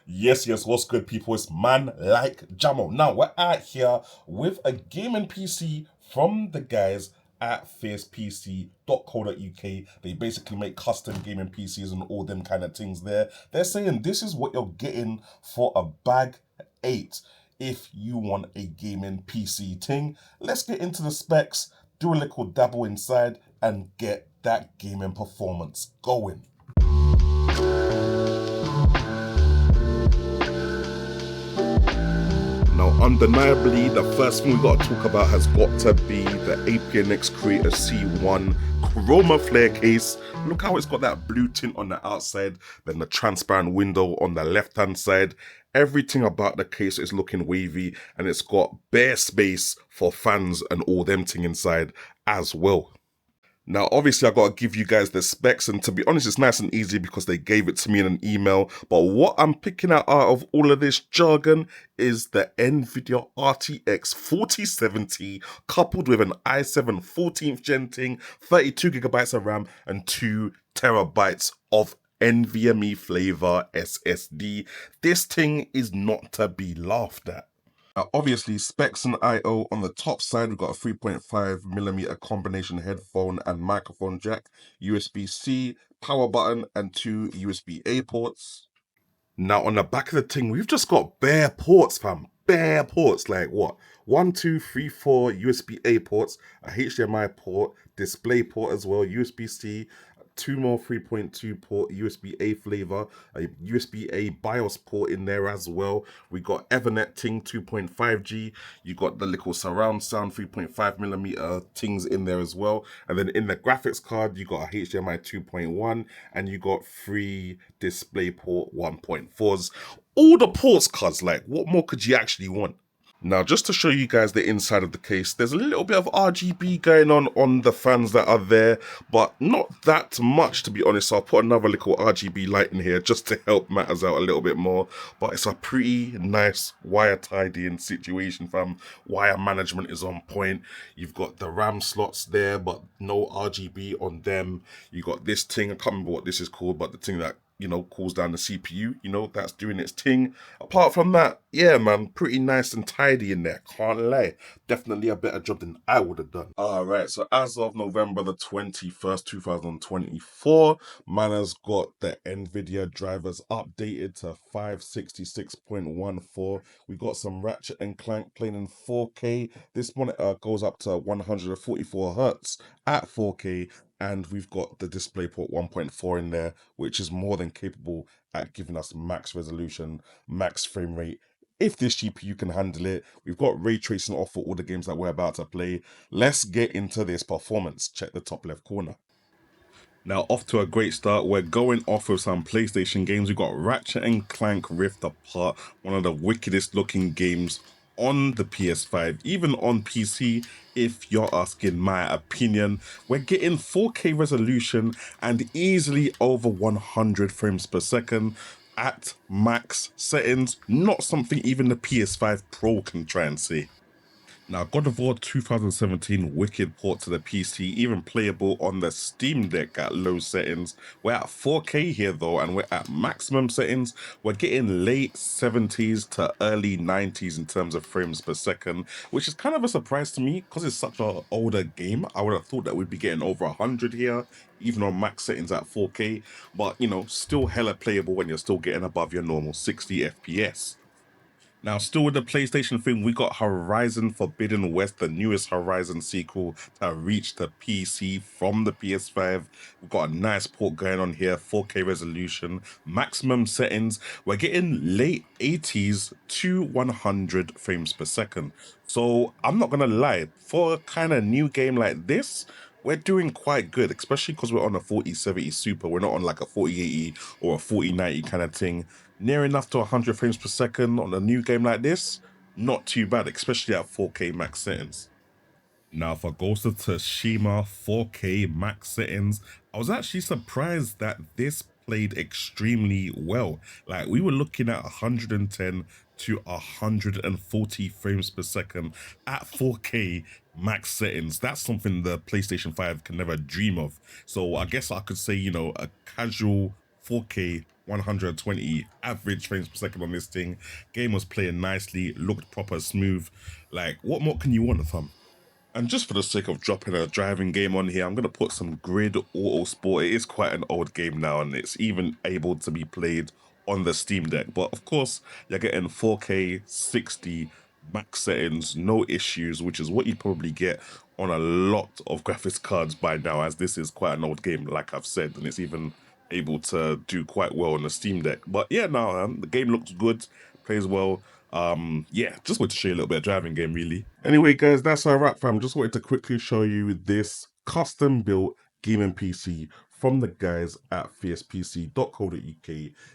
Yes, what's good, people? It's man like Jamo. Now, we're out here with a gaming PC from the guys at fiercepc.co.uk. They basically make custom gaming PCs and all them kind of things there. They're saying this is what you're getting for a bag 8 if you want a gaming PC thing. Let's get into the specs, do a little dabble inside, and get that gaming performance going. Now, undeniably, the first thing we got to talk about has got to be the APNX Creator C1 Chroma Flare case. Look how it's got that blue tint on the outside, then the transparent window on the left-hand side. Everything about the case is looking wavy, and it's got bare space for fans and all them thing inside as well. Now, obviously, I got to give you guys the specs, and to be honest, it's nice and easy because they gave it to me in an email. But what I'm picking out of all of this jargon is the NVIDIA RTX 4070 coupled with an i7 14th gen thing, 32 gigabytes of RAM, and 2 terabytes of NVMe flavor SSD. This thing is not to be laughed at. Now, obviously, specs and I/O on the top side, we've got a 3.5mm combination headphone and microphone jack, USB-C, power button, and 2 USB-A ports. Now, on the back of the thing, we've just got bare ports, fam. Bare ports, like what? 1, 2, 3, 4 USB-A ports, a HDMI port, display port as well, USB-C, 2 more 3.2 port USB-A flavor, a USB-A BIOS port in there as well. We got Ethernet ting 2.5G. You got the little surround sound 3.5mm tings in there as well. And then in the graphics card, you got a HDMI 2.1 and you got 3 DisplayPort 1.4s. All the ports, cuz, like, what more could you actually want? Now, just to show you guys the inside of the case, there's a little bit of RGB going on the fans that are there, but not that much, to be honest. So I'll put another little RGB light in here just to help matters out a little bit more. But it's a pretty nice wire tidying situation, fam. Wire management is on point. You've got the RAM slots there, but no RGB on them. You got this thing, I can't remember what this is called, but the thing that cools down the CPU, that's doing its thing. Apart from that, yeah, man, pretty nice and tidy in there, can't lie. Definitely a better job than I would have done. Alright, so as of November the 21st, 2024, man has got the NVIDIA drivers updated to 566.14. We got some Ratchet and Clank playing in 4K. This monitor goes up to 144 Hz at 4K. And we've got the DisplayPort 1.4 in there, which is more than capable at giving us max resolution, max frame rate. If this GPU can handle it, we've got ray tracing off for all the games that we're about to play. Let's get into this performance. Check the top left corner. Now, off to a great start. We're going off with some PlayStation games. We've got Ratchet and Clank Rift Apart, one of the wickedest looking games on the PS5, even on PC, if you're asking my opinion. We're getting 4K resolution and easily over 100 frames per second at max settings, not something even the PS5 Pro can try and see. Now, God of War 2017 wicked port to the PC, even playable on the Steam Deck at low settings. We're at 4K here though, and we're at maximum settings. We're getting late 70s to early 90s in terms of frames per second, which is kind of a surprise to me because it's such an older game. I would have thought that we'd be getting over 100 here, even on max settings at 4K, but still hella playable when you're still getting above your normal 60 FPS. Now, still with the PlayStation thing, we got Horizon Forbidden West, the newest Horizon sequel to reach the PC from the PS5. We've got a nice port going on here, 4K resolution, maximum settings. We're getting late 80s to 100 frames per second. So I'm not gonna lie, for a kind of new game like this, we're doing quite good, especially because we're on a 4070 Super. We're not on like a 4080 or a 4090 kind of thing. Near enough to 100 frames per second on a new game like this, not too bad, especially at 4K max settings. Now, for Ghost of Tsushima 4K max settings, I was actually surprised that this played extremely well. Like, we were looking at 110 to 140 frames per second at 4K max settings. That's something the PlayStation 5 can never dream of. So I guess I could say, a casual 4K 120 average frames per second on this thing. Game was playing nicely, looked proper smooth. Like, what more can you want, fam? And just for the sake of dropping a driving game on here, I'm going to put some Grid Auto Sport. It is quite an old game now, and it's even able to be played on the Steam Deck. But of course, you're getting 4K, 60, max settings, no issues, which is what you'd probably get on a lot of graphics cards by now, as this is quite an old game, like I've said, and it's even able to do quite well on the Steam Deck. But yeah, no, the game looks good, plays well. Yeah, just wanted to show you a little bit of driving game, really. Anyway, guys, that's our wrap, fam. Just wanted to quickly show you this custom built gaming PC from the guys at fiercepc.co.uk.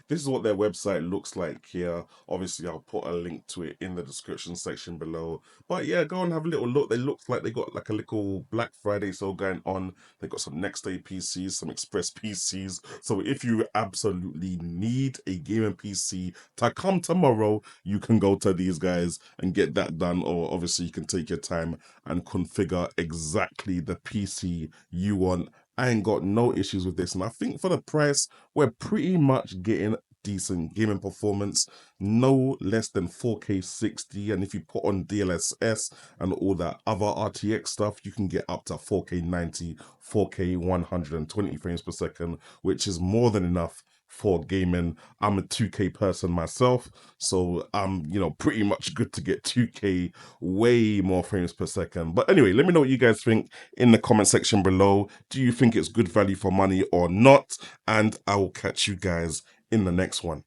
This is what their website looks like here. Obviously, I'll put a link to it in the description section below. But yeah, go and have a little look. They look like they got like a little Black Friday sale going on. They got some next day PCs, some express PCs. So if you absolutely need a gaming PC to come tomorrow, you can go to these guys and get that done. Or obviously, you can take your time and configure exactly the PC you want. I ain't got no issues with this, and I think for the price, we're pretty much getting decent gaming performance, no less than 4K 60, and if you put on DLSS and all that other RTX stuff, you can get up to 4K 90, 4K 120 frames per second, which is more than enough for gaming. I'm a 2K person myself, so I'm, pretty much good to get 2K, way more frames per second. But anyway, let me know what you guys think in the comment section below. Do you think it's good value for money or not? And I will catch you guys in the next one.